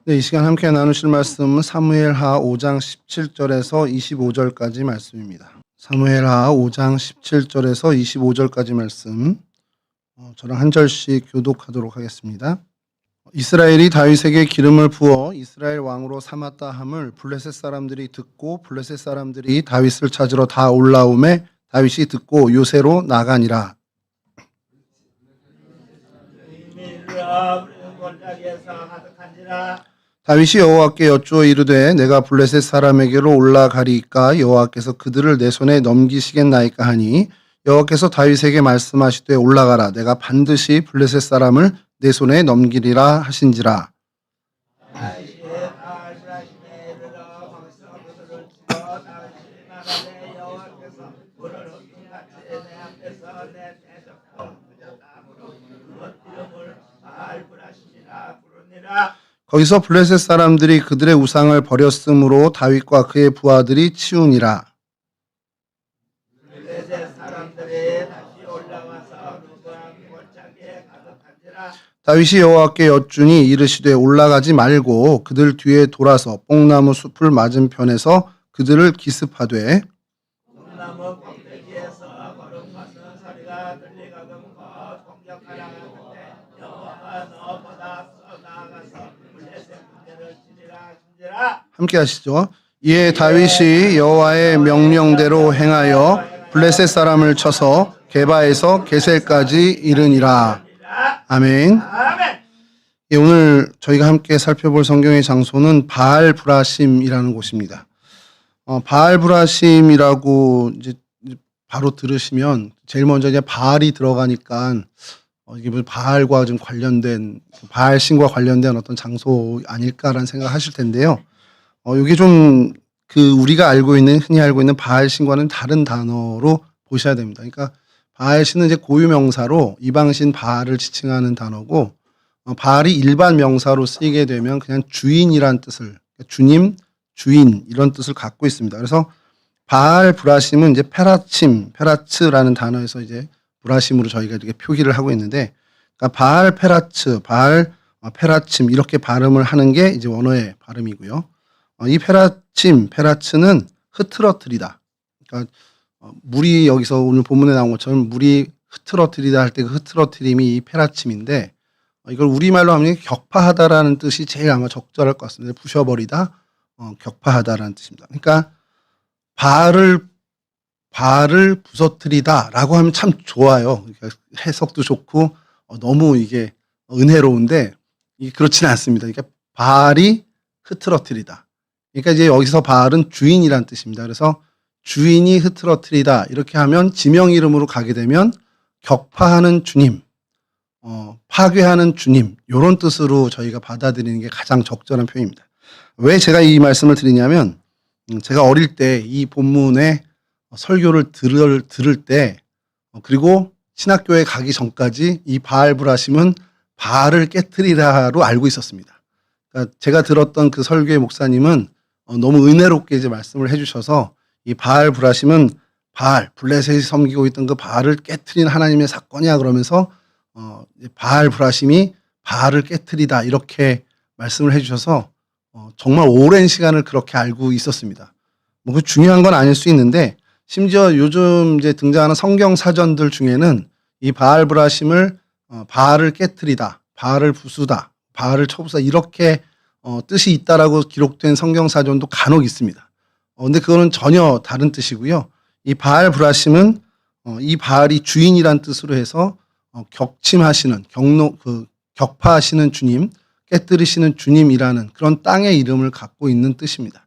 네, 이 시간 함께 나누실 말씀은 사무엘하 5장 17절에서 25절까지 말씀입니다. 사무엘하 5장 17절에서 25절까지 말씀, 저랑 한 절씩 교독하도록 하겠습니다. 이스라엘이 다윗에게 기름을 부어 이스라엘 왕으로 삼았다 함을 블레셋 사람들이 듣고 블레셋 사람들이 다윗을 찾으러 다 올라오매 다윗이 듣고 요새로 나가니라. 다윗이 여호와께 여쭈어 이르되 내가 블레셋 사람에게로 올라가리이까 여호와께서 그들을 내 손에 넘기시겠나이까 하니 여호와께서 다윗에게 말씀하시되 올라가라 내가 반드시 블레셋 사람을 내 손에 넘기리라 하신지라. 거기서 블레셋 사람들이 그들의 우상을 버렸으므로 다윗과 그의 부하들이 치우니라. 다윗이 여호와께 여쭈니 이르시되 올라가지 말고 그들 뒤에 돌아서 뽕나무 숲을 맞은편에서 그들을 기습하되 함께 하시죠. 이에 다윗이 여호와의 명령대로 행하여 블레셋 사람을 쳐서 게바에서 게셀까지 이르니라. 아멘. 예, 오늘 저희가 함께 살펴볼 성경의 장소는 바알 브라심이라는 곳입니다. 바알 브라심이라고 이제 바로 들으시면 제일 먼저 이제 바알이 들어가니까 이게 뭐 바알과 좀 관련된 바알 신과 관련된 어떤 장소 아닐까라는 생각을 하실 텐데요. 이게 좀 우리가 흔히 알고 있는 바알 신과는 다른 단어로 보셔야 됩니다. 그러니까 바알 신은 이제 고유 명사로 이방신 바알을 지칭하는 단어고, 바알이 일반 명사로 쓰이게 되면 그냥 주인이란 뜻을, 주님, 주인 이런 뜻을 갖고 있습니다. 그래서 바알 브라심은 이제 페라츠라는 단어에서 이제 브라심으로 저희가 이렇게 표기를 하고 있는데, 그러니까 바알 페라츠, 바알 페라침 이렇게 발음을 하는 게 이제 원어의 발음이고요. 이 페라츠는 흐트러뜨리다. 그러니까 물이 여기서 오늘 본문에 나온 것처럼 물이 흐트러뜨리다 할 때 그 흐트러뜨림이 이 페라침인데, 이걸 우리말로 하면 격파하다라는 뜻이 제일 아마 적절할 것 같습니다. 부셔버리다, 격파하다라는 뜻입니다. 그러니까 바알을 부서뜨리다라고 하면 참 좋아요. 그러니까 해석도 좋고 너무 이게 은혜로운데 그렇지는 않습니다. 그러니까 바알이 흐트러뜨리다. 그러니까 이제 여기서 바알은 주인이란 뜻입니다. 그래서 주인이 흐트러뜨리다 이렇게 하면 지명 이름으로 가게 되면 격파하는 주님, 파괴하는 주님 이런 뜻으로 저희가 받아들이는 게 가장 적절한 표현입니다. 왜 제가 이 말씀을 드리냐면 제가 어릴 때 이 본문의 설교를 들을 때 그리고 신학교에 가기 전까지 이 바알 브라심은 바알을 깨트리다로 알고 있었습니다. 그러니까 제가 들었던 그 설교의 목사님은 너무 은혜롭게 이제 말씀을 해주셔서 이 바알 브라심은 블레셋이 섬기고 있던 그 바알을 깨트린 하나님의 사건이야 그러면서 바알 브라심이 바알을 깨트리다 이렇게 말씀을 해주셔서 정말 오랜 시간을 그렇게 알고 있었습니다. 뭐 그 중요한 건 아닐 수 있는데 심지어 요즘 이제 등장하는 성경 사전들 중에는 이 바알 브라심을 바알을 깨트리다, 바알을 부수다, 바알을 쳐부수다 이렇게 뜻이 있다라고 기록된 성경 사전도 간혹 있습니다. 근데 그거는 전혀 다른 뜻이고요. 이 바알 브라심은 이 바알이 주인이란 뜻으로 해서 격침하시는 격파하시는 주님, 깨뜨리시는 주님이라는 그런 땅의 이름을 갖고 있는 뜻입니다.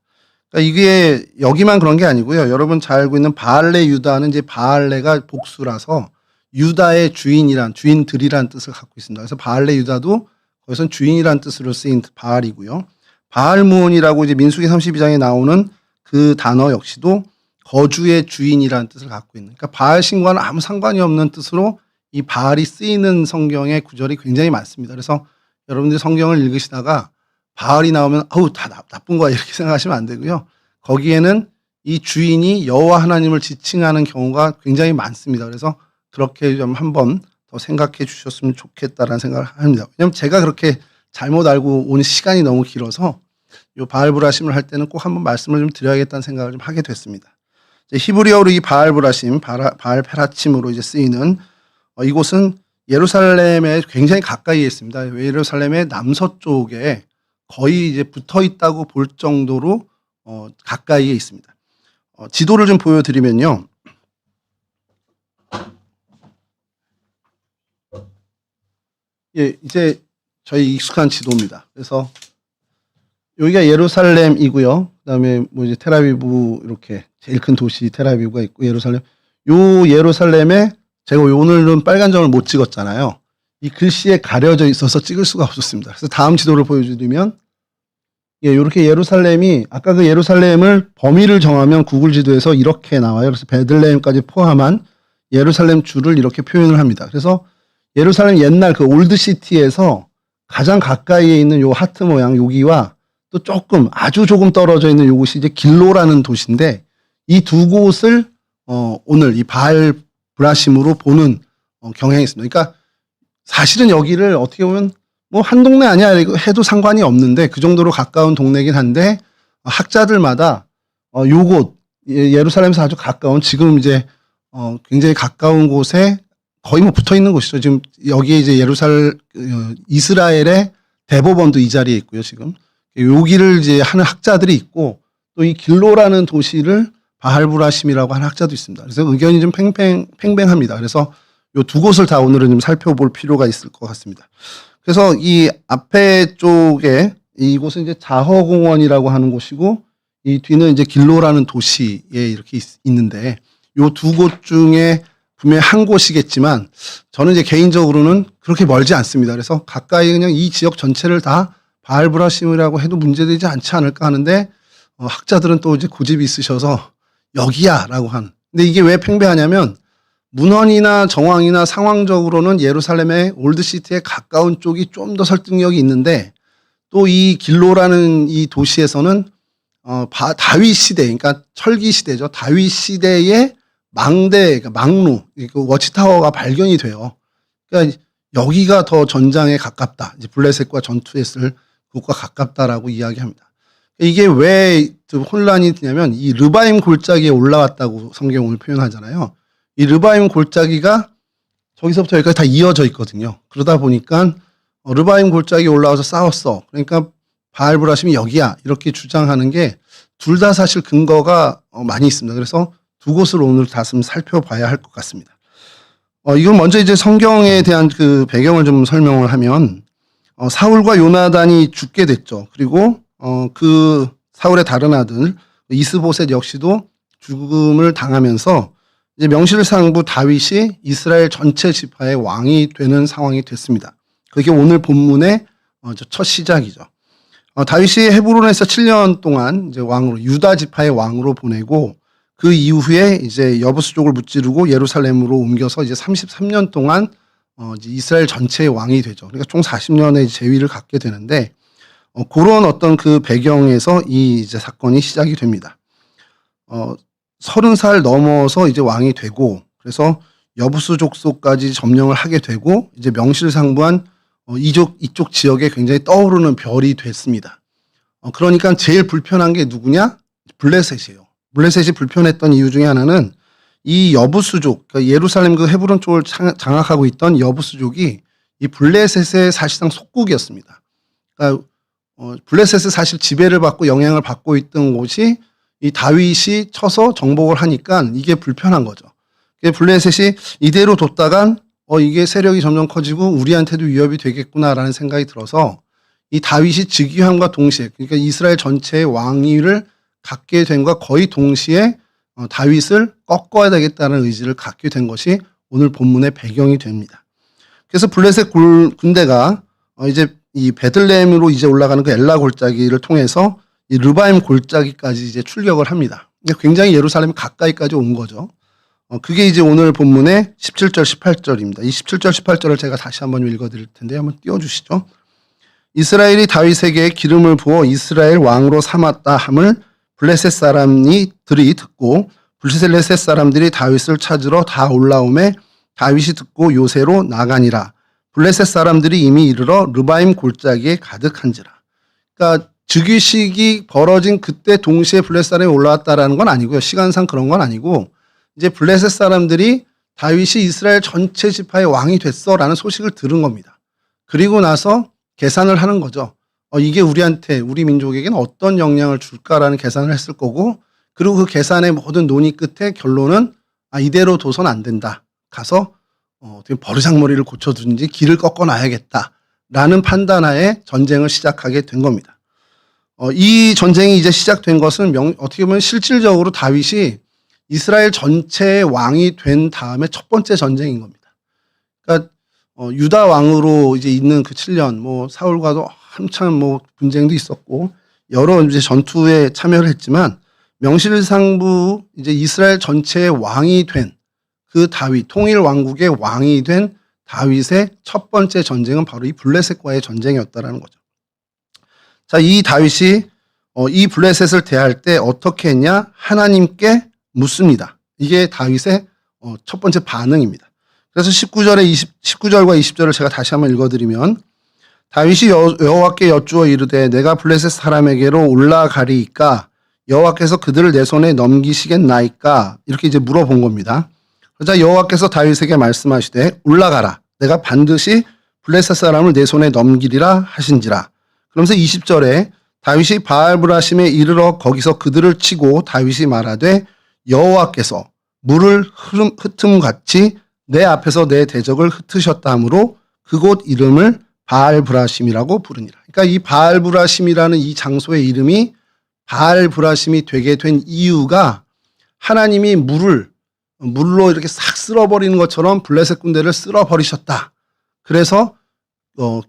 그러니까 이게 여기만 그런 게 아니고요. 여러분 잘 알고 있는 바알레 유다는 이제 바알레가 복수라서 유다의 주인들이란 뜻을 갖고 있습니다. 그래서 바알레 유다도 거기선 주인이란 뜻으로 쓰인 바알이고요. 바알무온이라고 이제 민수기 32장에 나오는 그 단어 역시도 거주의 주인이라는 뜻을 갖고 있는. 그러니까 바알 신과는 아무 상관이 없는 뜻으로 이 바알이 쓰이는 성경의 구절이 굉장히 많습니다. 그래서 여러분들이 성경을 읽으시다가 바알이 나오면 다 나쁜 거야 이렇게 생각하시면 안 되고요. 거기에는 이 주인이 여호와 하나님을 지칭하는 경우가 굉장히 많습니다. 그래서 그렇게 좀 한번 더 생각해 주셨으면 좋겠다라는 생각을 합니다. 왜냐하면 제가 그렇게 잘못 알고 온 시간이 너무 길어서 요 바알브라심을 할 때는 꼭 한번 말씀을 좀 드려야겠다는 생각을 좀 하게 됐습니다. 히브리어로 이 바알브라심, 바알페라침으로 이제 쓰이는 이곳은 예루살렘에 굉장히 가까이에 있습니다. 예루살렘의 남서쪽에 거의 이제 붙어 있다고 볼 정도로 가까이에 있습니다. 지도를 좀 보여드리면요. 예, 이제 저희 익숙한 지도입니다. 그래서 여기가 예루살렘이고요. 그다음에 뭐 이제 텔아비브 이렇게 제일 큰 도시 텔아비브가 있고 예루살렘. 요 예루살렘에 제가 오늘은 빨간 점을 못 찍었잖아요. 이 글씨에 가려져 있어서 찍을 수가 없었습니다. 그래서 다음 지도를 보여드리면 예, 이렇게 예루살렘이 아까 그 예루살렘을 범위를 정하면 구글 지도에서 이렇게 나와요. 그래서 베들레헴까지 포함한 예루살렘 주를 이렇게 표현을 합니다. 그래서 예루살렘 옛날 그 올드시티에서 가장 가까이에 있는 요 하트 모양 여기와 또 조금 아주 조금 떨어져 있는 요것이 이제 길로라는 도시인데 이 두 곳을 오늘 이 바알 브라심으로 보는 경향이 있습니다. 그러니까 사실은 여기를 어떻게 보면 뭐 한 동네 아니야 해도 상관이 없는데 그 정도로 가까운 동네긴 한데 학자들마다 요곳 예루살렘에서 아주 가까운 지금 이제 굉장히 가까운 곳에 거의 뭐 붙어 있는 곳이죠. 지금 여기에 이제 이스라엘의 대법원도 이 자리에 있고요. 지금 여기를 이제 하는 학자들이 있고 또 이 길로라는 도시를 바알브라심이라고 하는 학자도 있습니다. 그래서 의견이 좀 팽팽합니다. 그래서 요 두 곳을 다 오늘은 좀 살펴볼 필요가 있을 것 같습니다. 그래서 이 앞에 쪽에 이곳은 이제 자허공원이라고 하는 곳이고 이 뒤는 이제 길로라는 도시에 이렇게 있는데 요 두 곳 중에 분명히 한 곳이겠지만 저는 이제 개인적으로는 그렇게 멀지 않습니다. 그래서 가까이 그냥 이 지역 전체를 다 바알브라심이라고 해도 문제되지 않지 않을까 하는데 학자들은 또 이제 고집이 있으셔서 여기야라고 하는. 근데 이게 왜 팽배하냐면 문헌이나 정황이나 상황적으로는 예루살렘의 올드시티에 가까운 쪽이 좀 더 설득력이 있는데 또 이 길로라는 이 도시에서는 다윗 시대, 그러니까 철기 시대죠. 다윗 시대의 망대, 그러니까 망루, 그 워치타워가 발견이 돼요. 그러니까 여기가 더 전장에 가깝다. 이제 블레셋과 전투했을 그것과 가깝다라고 이야기합니다. 이게 왜 혼란이 되냐면 이 르바임 골짜기에 올라왔다고 성경을 표현하잖아요. 이 르바임 골짜기가 저기서부터 여기까지 다 이어져 있거든요. 그러다 보니까 르바임 골짜기에 올라와서 싸웠어. 그러니까 바알브라심이 여기야. 이렇게 주장하는 게 둘 다 사실 근거가 많이 있습니다. 그래서 두 곳을 오늘 다시 살펴봐야 할 것 같습니다. 이건 먼저 이제 성경에 대한 그 배경을 좀 설명을 하면 사울과 요나단이 죽게 됐죠. 그리고 그 사울의 다른 아들 이스보셋 역시도 죽음을 당하면서 이제 명실상부 다윗이 이스라엘 전체 지파의 왕이 되는 상황이 됐습니다. 그게 오늘 본문의 첫 시작이죠. 다윗이 헤브론에서 7년 동안 이제 왕으로 유다 지파의 왕으로 보내고 그 이후에 이제 여부수족을 무찌르고 예루살렘으로 옮겨서 이제 33년 동안 이제 이스라엘 전체의 왕이 되죠. 그러니까 총 40년의 재위를 갖게 되는데 그런 어떤 그 배경에서 이 이제 사건이 시작이 됩니다. 30살 넘어서 이제 왕이 되고 그래서 여부수 족속까지 점령을 하게 되고 이제 명실상부한 이쪽 지역에 굉장히 떠오르는 별이 됐습니다. 그러니까 제일 불편한 게 누구냐? 블레셋이에요. 블레셋이 불편했던 이유 중에 하나는 이 여부수족, 그러니까 예루살렘 그 헤브론 쪽을 장악하고 있던 여부수족이 이 블레셋의 사실상 속국이었습니다. 그러니까 블레셋의 사실 지배를 받고 영향을 받고 있던 곳이 이 다윗이 쳐서 정복을 하니까 이게 불편한 거죠. 블레셋이 이대로 뒀다간 이게 세력이 점점 커지고 우리한테도 위협이 되겠구나라는 생각이 들어서 이 다윗이 즉위함과 동시에 그러니까 이스라엘 전체의 왕위를 갖게 된과 거의 동시에 다윗을 꺾어야 되겠다는 의지를 갖게 된 것이 오늘 본문의 배경이 됩니다. 그래서 블레셋 군대가 이제 이 베들레헴으로 이제 올라가는 그 엘라 골짜기를 통해서 이 르바임 골짜기까지 이제 출격을 합니다. 굉장히 예루살렘 가까이까지 온 거죠. 그게 이제 오늘 본문의 17절, 18절입니다. 이 17절, 18절을 제가 다시 한번 읽어드릴 텐데 한번 띄워주시죠. 이스라엘이 다윗에게 기름을 부어 이스라엘 왕으로 삼았다 함을 블레셋 사람들이 듣고 블레셋 사람들이 다윗을 찾으러 다 올라오매 다윗이 듣고 요새로 나가니라. 블레셋 사람들이 이미 이르러 르바임 골짜기에 가득한지라. 그러니까 즉위식이 벌어진 그때 동시에 블레셋 사람이 올라왔다라는 건 아니고요. 시간상 그런 건 아니고 이제 블레셋 사람들이 다윗이 이스라엘 전체 지파의 왕이 됐어라는 소식을 들은 겁니다. 그리고 나서 계산을 하는 거죠. 이게 우리한테, 우리 민족에게는 어떤 영향을 줄까라는 계산을 했을 거고, 그리고 그 계산의 모든 논의 끝에 결론은 이대로 둬선 안 된다. 가서 어떻게 버르장머리를 고쳐두든지 길을 꺾어놔야겠다라는 판단하에 전쟁을 시작하게 된 겁니다. 이 전쟁이 이제 시작된 것은 어떻게 보면 실질적으로 다윗이 이스라엘 전체의 왕이 된 다음에 첫 번째 전쟁인 겁니다. 그러니까 유다 왕으로 이제 있는 그 7년, 사울과도 한참 분쟁도 있었고 여러 이제 전투에 참여를 했지만 명실상부 이제 이스라엘 전체의 왕이 된 그 다윗, 통일 왕국의 왕이 된 다윗의 첫 번째 전쟁은 바로 이 블레셋과의 전쟁이었다라는 거죠. 자, 이 다윗이 이 블레셋을 대할 때 어떻게 했냐? 하나님께 묻습니다. 이게 다윗의 첫 번째 반응입니다. 그래서 19절과 20절을 제가 다시 한번 읽어드리면, 다윗이 여호와께 여쭈어 이르되 내가 블레셋 사람에게로 올라가리이까 여호와께서 그들을 내 손에 넘기시겠나이까, 이렇게 이제 물어본 겁니다. 그러자 여호와께서 다윗에게 말씀하시되 올라가라, 내가 반드시 블레셋 사람을 내 손에 넘기리라 하신지라. 그러면서 20절에 다윗이 바알브라심에 이르러 거기서 그들을 치고 다윗이 말하되 여호와께서 물을 흩음같이 내 앞에서 내 대적을 흩으셨다 하므로 그곳 이름을 바알브라심이라고 부르니라. 그러니까 이 바알브라심이라는 이 장소의 이름이 바알브라심이 되게 된 이유가 하나님이 물로 이렇게 싹 쓸어버리는 것처럼 블레셋 군대를 쓸어버리셨다. 그래서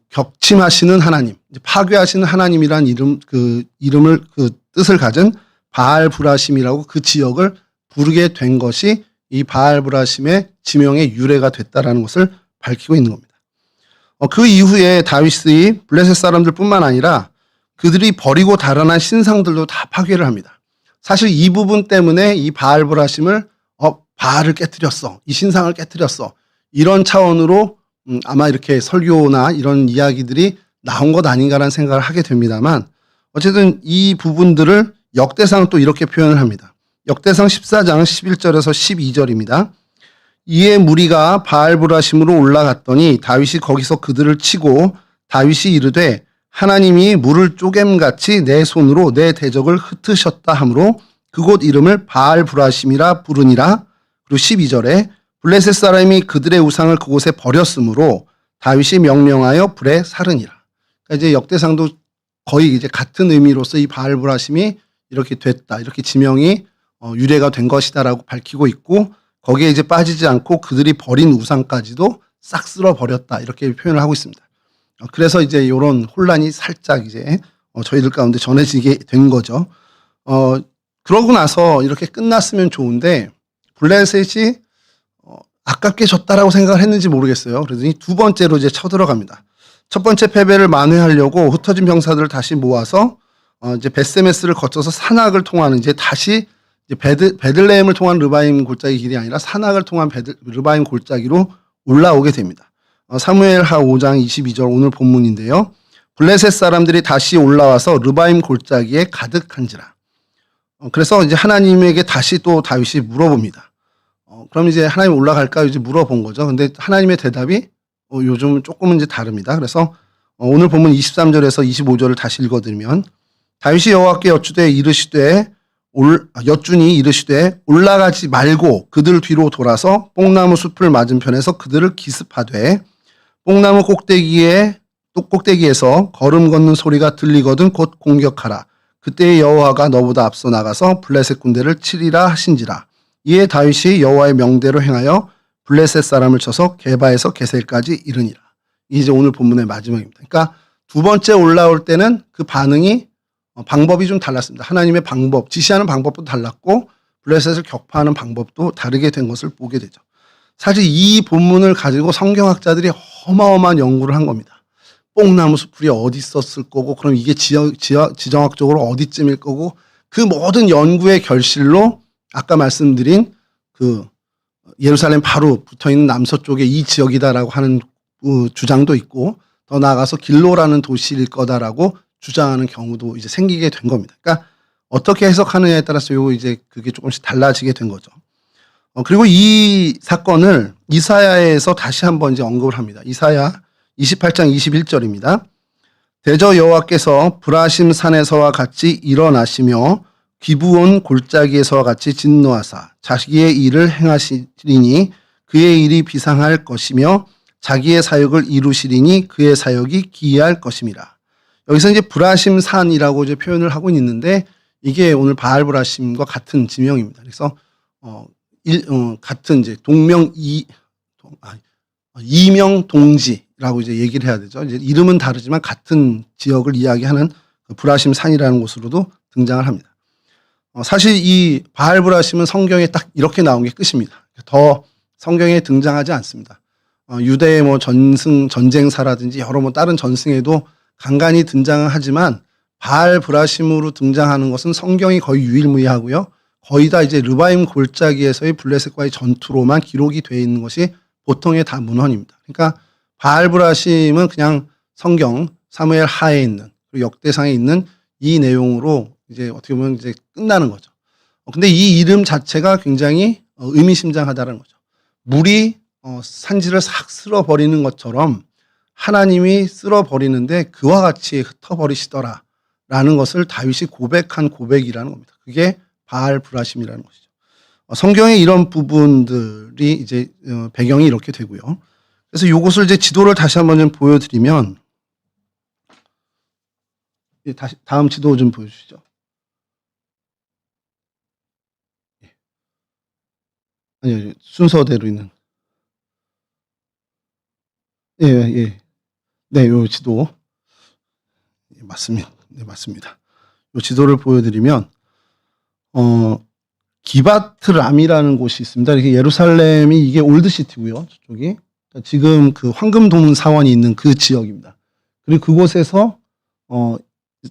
격침하시는 하나님, 파괴하시는 하나님이란 이름을 그 뜻을 가진 바알브라심이라고 그 지역을 부르게 된 것이 이 바알브라심의 지명의 유래가 됐다라는 것을 밝히고 있는 겁니다. 그 이후에 다윗이 블레셋 사람들뿐만 아니라 그들이 버리고 달아난 신상들도 다 파괴를 합니다. 사실 이 부분 때문에 이 바알브라심을 바알을 깨뜨렸어, 이 신상을 깨뜨렸어, 이런 차원으로 아마 이렇게 설교나 이런 이야기들이 나온 것 아닌가라는 생각을 하게 됩니다만, 어쨌든 이 부분들을 역대상 또 이렇게 표현을 합니다. 역대상 14장 11절에서 12절입니다. 이에 무리가 바알브라심으로 올라갔더니 다윗이 거기서 그들을 치고 다윗이 이르되 하나님이 물을 쪼갰같이 내 손으로 내 대적을 흩으셨다 하므로 그곳 이름을 바알브라심이라 부르니라. 그리고 12절에 블레셋 사람이 그들의 우상을 그곳에 버렸으므로 다윗이 명령하여 불에 사르니라. 그러니까 이제 역대상도 거의 이제 같은 의미로서 이 바알브라심이 이렇게 됐다, 이렇게 지명이 유래가 된 것이다라고 밝히고 있고, 거기에 이제 빠지지 않고 그들이 버린 우상까지도 싹 쓸어 버렸다, 이렇게 표현을 하고 있습니다. 그래서 이제 이런 혼란이 살짝 이제 저희들 가운데 전해지게 된 거죠. 그러고 나서 이렇게 끝났으면 좋은데 블레셋이 아깝게 졌다라고 생각을 했는지 모르겠어요. 그러더니 두 번째로 이제 쳐들어갑니다. 첫 번째 패배를 만회하려고 흩어진 병사들을 다시 모아서 이제 베세메스를 거쳐서 산악을 통하는, 이제 다시 이제 베들레헴을 통한 르바임 골짜기 길이 아니라 산악을 통한 르바임 골짜기로 올라오게 됩니다. 사무엘하 5장 22절 오늘 본문인데요. 블레셋 사람들이 다시 올라와서 르바임 골짜기에 가득한지라. 그래서 이제 하나님에게 다시 또 다윗이 물어봅니다. 그럼 이제 하나님 올라갈까 이제 물어본 거죠. 근데 하나님의 대답이 요즘 조금은 이제 다릅니다. 그래서 오늘 본문 23절에서 25절을 다시 읽어드리면, 다윗이 여호와께 여쭈니 이르시되 올라가지 말고 그들 뒤로 돌아서 뽕나무 숲을 맞은편에서 그들을 기습하되 뽕나무 꼭대기에서 걸음 걷는 소리가 들리거든 곧 공격하라. 그때 여호와가 너보다 앞서 나가서 블레셋 군대를 치리라 하신지라. 이에 다윗이 여호와의 명대로 행하여 블레셋 사람을 쳐서 게바에서 게셀까지 이르니라. 이제 오늘 본문의 마지막입니다. 그러니까 두 번째 올라올 때는 그 반응이 방법이 좀 달랐습니다. 하나님의 방법, 지시하는 방법도 달랐고 블레셋을 격파하는 방법도 다르게 된 것을 보게 되죠. 사실 이 본문을 가지고 성경학자들이 어마어마한 연구를 한 겁니다. 뽕나무 숲이 어디 있었을 거고, 그럼 이게 지정학적으로 어디쯤일 거고, 그 모든 연구의 결실로 아까 말씀드린 그 예루살렘 바로 붙어있는 남서쪽에 이 지역이다라고 하는 주장도 있고 더 나아가서 길로라는 도시일 거다라고 주장하는 경우도 이제 생기게 된 겁니다. 그러니까 어떻게 해석하느냐에 따라서 요 이제 그게 조금씩 달라지게 된 거죠. 그리고 이 사건을 이사야에서 다시 한번 이제 언급을 합니다. 이사야 28장 21절입니다. 대저 여호와께서 브라심 산에서와 같이 일어나시며 기브온 골짜기에서와 같이 진노하사 자기의 일을 행하시리니 그의 일이 비상할 것이며 자기의 사역을 이루시리니 그의 사역이 기이할 것임이라. 여기서 이제 브라심 산이라고 이제 표현을 하고 있는데 이게 오늘 바알 브라심과 같은 지명입니다. 그래서 같은 이제 이명 동지라고 이제 얘기를 해야 되죠. 이제 이름은 다르지만 같은 지역을 이야기하는 그 브라심 산이라는 곳으로도 등장을 합니다. 사실 이 바알 브라심은 성경에 딱 이렇게 나온 게 끝입니다. 더 성경에 등장하지 않습니다. 유대의 뭐 전쟁사라든지 여러 뭐 다른 전승에도 간간히 등장을 하지만 바알 브라심으로 등장하는 것은 성경이 거의 유일무이하고요. 거의 다 이제 르바임 골짜기에서의 블레셋과의 전투로만 기록이 되어 있는 것이 보통의 다 문헌입니다. 그러니까 바알 브라심은 그냥 성경 사무엘 하에 있는 그리고 역대상에 있는 이 내용으로 이제 어떻게 보면 이제 끝나는 거죠. 근데 이 이름 자체가 굉장히 의미심장하다는 거죠. 물이 산지를 싹 쓸어버리는 것처럼 하나님이 쓸어버리는데 그와 같이 흩어버리시더라라는 것을 다윗이 고백한 고백이라는 겁니다. 그게 바알 브라심이라는 것이죠. 성경의 이런 부분들이 이제 배경이 이렇게 되고요. 그래서 이것을 이제 지도를 다시 한번 좀 보여드리면 다시 다음 지도 좀 보여주시죠. 아니요, 순서대로 있는. 예, 예. 네, 요 지도. 예, 맞습니다. 네, 맞습니다. 요 지도를 보여드리면, 기바트람이라는 곳이 있습니다. 이게 예루살렘이 이게 올드시티고요. 저쪽이. 지금 그 황금동 사원이 있는 그 지역입니다. 그리고 그곳에서,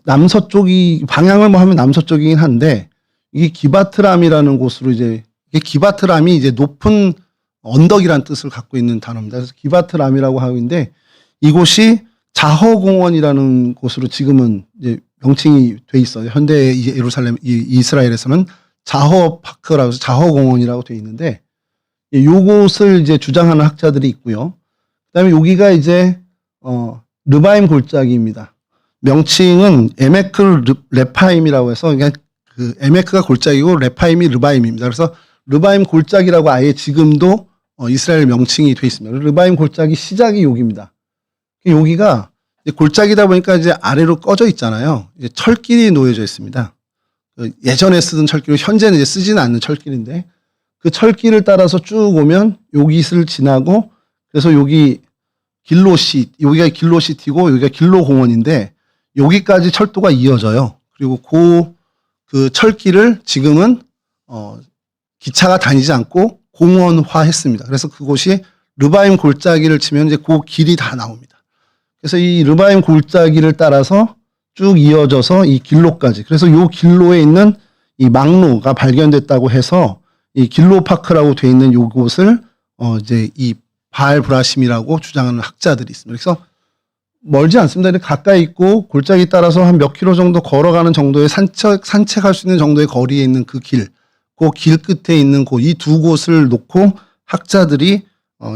남서쪽이, 방향을 뭐 하면 남서쪽이긴 한데, 이게 기바트람이라는 곳으로 이제 이게 기바트람이 이제 높은 언덕이라는 뜻을 갖고 있는 단어입니다. 그래서 기바트람이라고 하고 있는데 이곳이 자허공원이라는 곳으로 지금은 이제 명칭이 돼 있어요. 현대 예루살렘 이스라엘에서는 자허파크라고 해서 자허공원이라고 돼 있는데 요곳을 이제 주장하는 학자들이 있고요. 그다음에 여기가 이제 르바임 골짜기입니다. 명칭은 에메크 레파임이라고 해서 그냥 그 에메크가 골짜기고 레파임이 르바임입니다. 그래서 르바임 골짜기라고 아예 지금도 이스라엘 명칭이 돼 있습니다. 르바임 골짜기 시작이 여기입니다. 여기가 골짜기다 보니까 이제 아래로 꺼져 있잖아요. 이제 철길이 놓여져 있습니다. 예전에 쓰던 철길로 현재는 이제 쓰지는 않는 철길인데 그 철길을 따라서 쭉 오면 여기를 지나고 그래서 여기가 길로시티고 여기가 길로공원인데 여기까지 철도가 이어져요. 그리고 그 철길을 지금은 기차가 다니지 않고 공원화했습니다. 그래서 그곳이 르바임 골짜기를 치면 이제 그 길이 다 나옵니다. 그래서 이 르바임 골짜기를 따라서 쭉 이어져서 이 길로까지. 그래서 이 길로에 있는 이 망루가 발견됐다고 해서 이 길로 파크라고 돼 있는 요곳을 이제 이 바알 브라심이라고 주장하는 학자들이 있습니다. 그래서 멀지 않습니다. 가까이 있고 골짜기 따라서 한 몇 킬로 정도 걸어가는 정도의 산책할 수 있는 정도의 거리에 있는 그 길 끝에 있는 이 두 곳을 놓고 학자들이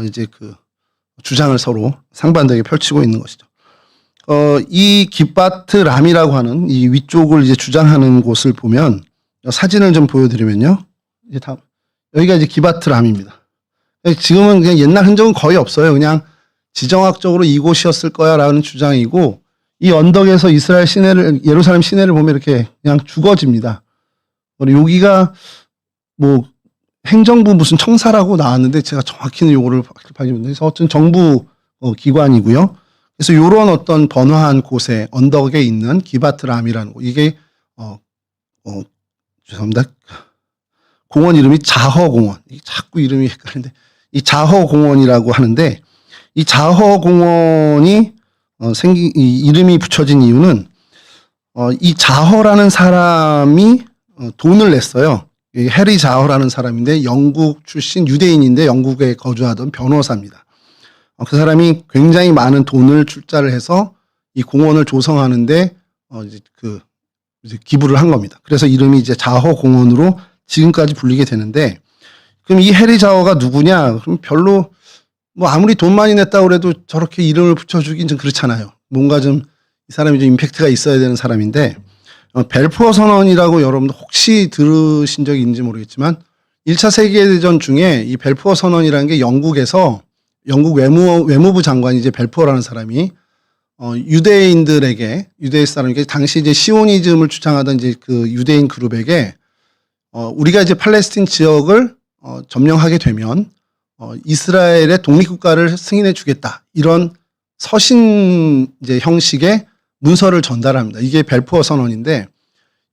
이제 그 주장을 서로 상반되게 펼치고 있는 것이죠. 이 기바트람이라고 하는 이 위쪽을 이제 주장하는 곳을 보면 사진을 좀 보여드리면요. 이제 여기가 이제 기바트람입니다. 지금은 그냥 옛날 흔적은 거의 없어요. 그냥 지정학적으로 이곳이었을 거야라는 주장이고 이 언덕에서 예루살렘 시내를 보면 이렇게 그냥 죽어집니다. 여기가 뭐 행정부 무슨 청사라고 나왔는데 제가 정확히는 요거를 밝히지 못해서 어떤 정부 기관이고요. 그래서 요런 어떤 번화한 곳에 언덕에 있는 기바트람이라는 곳 이게 죄송합니다. 공원 이름이 자허공원. 자꾸 이름이 헷갈리는데 이 자허공원이라고 하는데 이 자허공원이 이 이름이 붙여진 이유는 이 자허라는 사람이 돈을 냈어요. 해리 자허라는 사람인데 영국 출신 유대인인데 영국에 거주하던 변호사입니다. 그 사람이 굉장히 많은 돈을 출자를 해서 이 공원을 조성하는데 이제 기부를 한 겁니다. 그래서 이름이 이제 자허 공원으로 지금까지 불리게 되는데, 그럼 이 해리 자허가 누구냐? 그럼 별로 뭐 아무리 돈 많이 냈다고 그래도 저렇게 이름을 붙여주긴 좀 그렇잖아요. 뭔가 좀 이 사람이 좀 임팩트가 있어야 되는 사람인데, 벨포어 선언이라고 여러분들 혹시 들으신 적이 있는지 모르겠지만 1차 세계대전 중에 이 벨포어 선언이라는 게 영국에서 영국 외무부 장관이 이제 벨포어라는 사람이 유대인들에게, 유대 사람에게, 당시 이제 시오니즘을 주장하던 이제 그 유대인 그룹에게 우리가 이제 팔레스틴 지역을 점령하게 되면 이스라엘의 독립국가를 승인해 주겠다, 이런 서신 이제 형식의 문서를 전달합니다. 이게 벨포어 선언인데,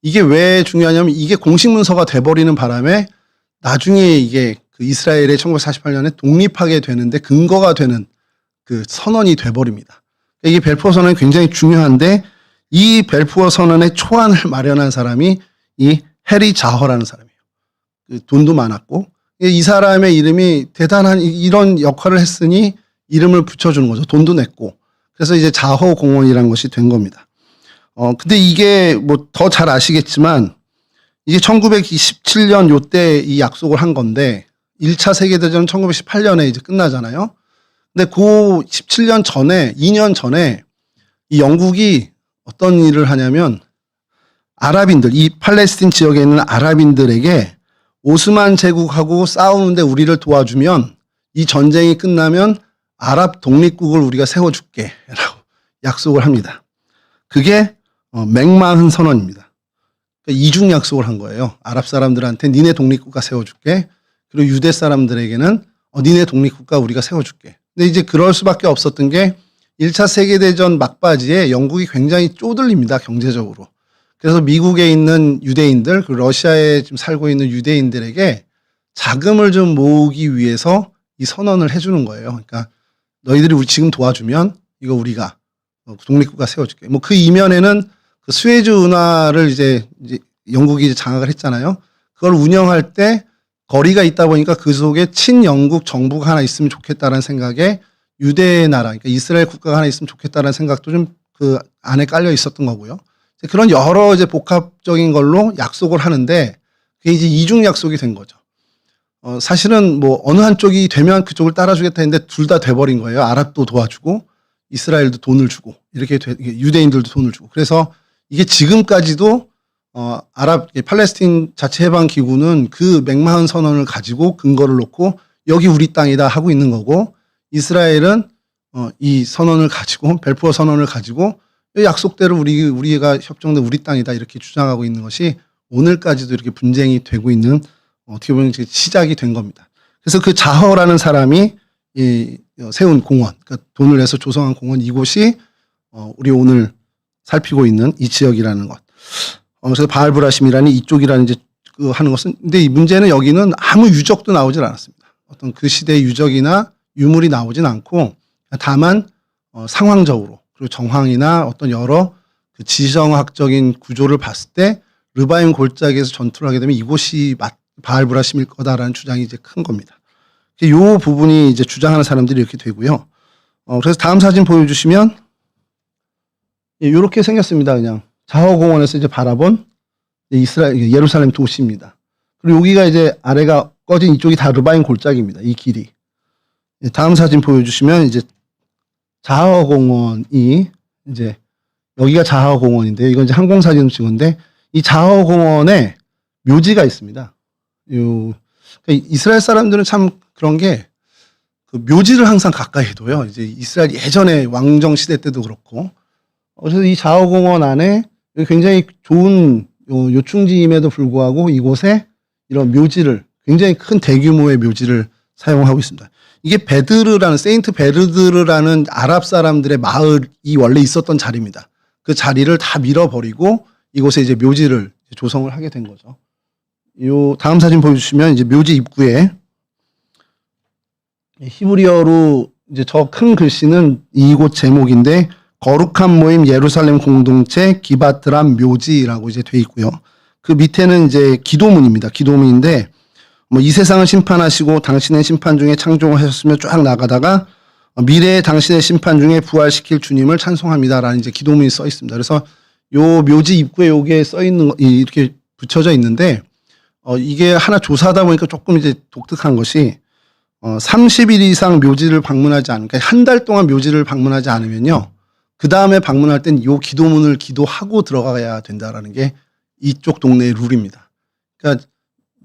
이게 왜 중요하냐면 이게 공식 문서가 돼버리는 바람에 나중에 이게 그 이스라엘의 1948년에 독립하게 되는데 근거가 되는 그 선언이 돼버립니다. 이게 벨포어 선언이 굉장히 중요한데, 이 벨포어 선언의 초안을 마련한 사람이 이 해리 자허라는 사람이에요. 돈도 많았고, 이 사람의 이름이 대단한 이런 역할을 했으니 이름을 붙여주는 거죠. 돈도 냈고. 그래서 이제 자허 공원이라는 것이 된 겁니다. 근데 이게 뭐 더 잘 아시겠지만 이게 1927년 요때 이 약속을 한 건데, 1차 세계대전은 1918년에 이제 끝나잖아요. 근데 그 17년 전에, 2년 전에 이 영국이 어떤 일을 하냐면 아랍인들, 이 팔레스틴 지역에 있는 아랍인들에게 오스만 제국하고 싸우는데 우리를 도와주면 이 전쟁이 끝나면 아랍 독립국을 우리가 세워줄게 라고 약속을 합니다. 그게 맥마흔 선언입니다. 그러니까 이중 약속을 한 거예요. 아랍 사람들한테 니네 독립국가 세워줄게. 그리고 유대 사람들에게는 니네 독립국가 우리가 세워줄게. 근데 이제 그럴 수밖에 없었던 게 1차 세계대전 막바지에 영국이 굉장히 쪼들립니다, 경제적으로. 그래서 미국에 있는 유대인들, 그리고 러시아에 지금 살고 있는 유대인들에게 자금을 좀 모으기 위해서 이 선언을 해주는 거예요. 그러니까 너희들이 우리 지금 도와주면 이거 우리가 독립국가 세워줄게. 뭐 그 이면에는 그 수에즈 운하를 이제 영국이 이제 장악을 했잖아요. 그걸 운영할 때 거리가 있다 보니까 그 속에 친영국 정부가 하나 있으면 좋겠다라는 생각에 유대 나라, 그러니까 이스라엘 국가가 하나 있으면 좋겠다라는 생각도 좀 그 안에 깔려 있었던 거고요. 그런 여러 이제 복합적인 걸로 약속을 하는데 그게 이제 이중 약속이 된 거죠. 사실은 뭐 어느 한쪽이 되면 그쪽을 따라주겠다 했는데 둘 다 돼버린 거예요. 아랍도 도와주고 이스라엘도 돈을 주고 이렇게 유대인들도 돈을 주고. 그래서 이게 지금까지도 아랍 팔레스틴 자치 해방 기구는 그 맥마흔 선언을 가지고 근거를 놓고 여기 우리 땅이다 하고 있는 거고, 이스라엘은 이 선언을 가지고, 벨포어 선언을 가지고 약속대로 우리가 협정된 우리 땅이다 이렇게 주장하고 있는 것이 오늘까지도 이렇게 분쟁이 되고 있는, 어떻게 보면 시작이 된 겁니다. 그래서 그 자허라는 사람이 세운 공원, 그러니까 돈을 내서 조성한 공원, 이곳이 우리 오늘 살피고 있는 이 지역이라는 것. 그래서 바알브라심이라는 이쪽이라는 이제 하는 것은, 근데 이 문제는 여기는 아무 유적도 나오질 않았습니다. 어떤 그 시대의 유적이나 유물이 나오진 않고, 다만 상황적으로, 그리고 정황이나 어떤 여러 그 지정학적인 구조를 봤을 때 르바임 골짜기에서 전투를 하게 되면 이곳이 바알브라심일 거다라는 주장이 이제 큰 겁니다. 이 부분이 이제 주장하는 사람들이 이렇게 되고요. 그래서 다음 사진 보여주시면 이렇게 생겼습니다. 그냥 자허공원에서 이제 바라본 이스라엘 예루살렘 도시입니다. 그리고 여기가 이제 아래가 꺼진 이쪽이 다 르바임 골짜기입니다. 이 길이. 다음 사진 보여주시면 이제 자허공원이 이제 여기가 자허공원인데요. 이건 이제 항공사진을 찍었는데 이 자허공원에 묘지가 있습니다. 그러니까 이스라엘 사람들은 참 그런 게 그 묘지를 항상 가까이 둬요. 이제 이스라엘 예전에 왕정 시대 때도 그렇고. 그래서 이 자허공원 안에 굉장히 좋은 요충지임에도 불구하고 이곳에 이런 묘지를, 굉장히 큰 대규모의 묘지를 사용하고 있습니다. 이게 베드르라는, 세인트 베르드르라는 아랍 사람들의 마을이 원래 있었던 자리입니다. 그 자리를 다 밀어버리고 이곳에 이제 묘지를 조성을 하게 된 거죠. 요 다음 사진 보여주시면 이제 묘지 입구에 히브리어로 이제 저 큰 글씨는 이곳 제목인데, 거룩한 모임 예루살렘 공동체 기바트람 묘지라고 이제 돼 있고요. 그 밑에는 이제 기도문입니다. 기도문인데 뭐 이 세상을 심판하시고 당신의 심판 중에 창조하셨으며 쫙 나가다가 미래의 당신의 심판 중에 부활시킬 주님을 찬송합니다라는 이제 기도문이 써 있습니다. 그래서 요 묘지 입구에 요게 써 있는 이렇게 붙여져 있는데 이게 하나 조사하다 보니까 조금 이제 독특한 것이 30일 이상 묘지를 방문하지 않으면, 그러니까 한 달 동안 묘지를 방문하지 않으면요, 그 다음에 방문할 땐 요 기도문을 기도하고 들어가야 된다라는 게 이쪽 동네의 룰입니다. 그러니까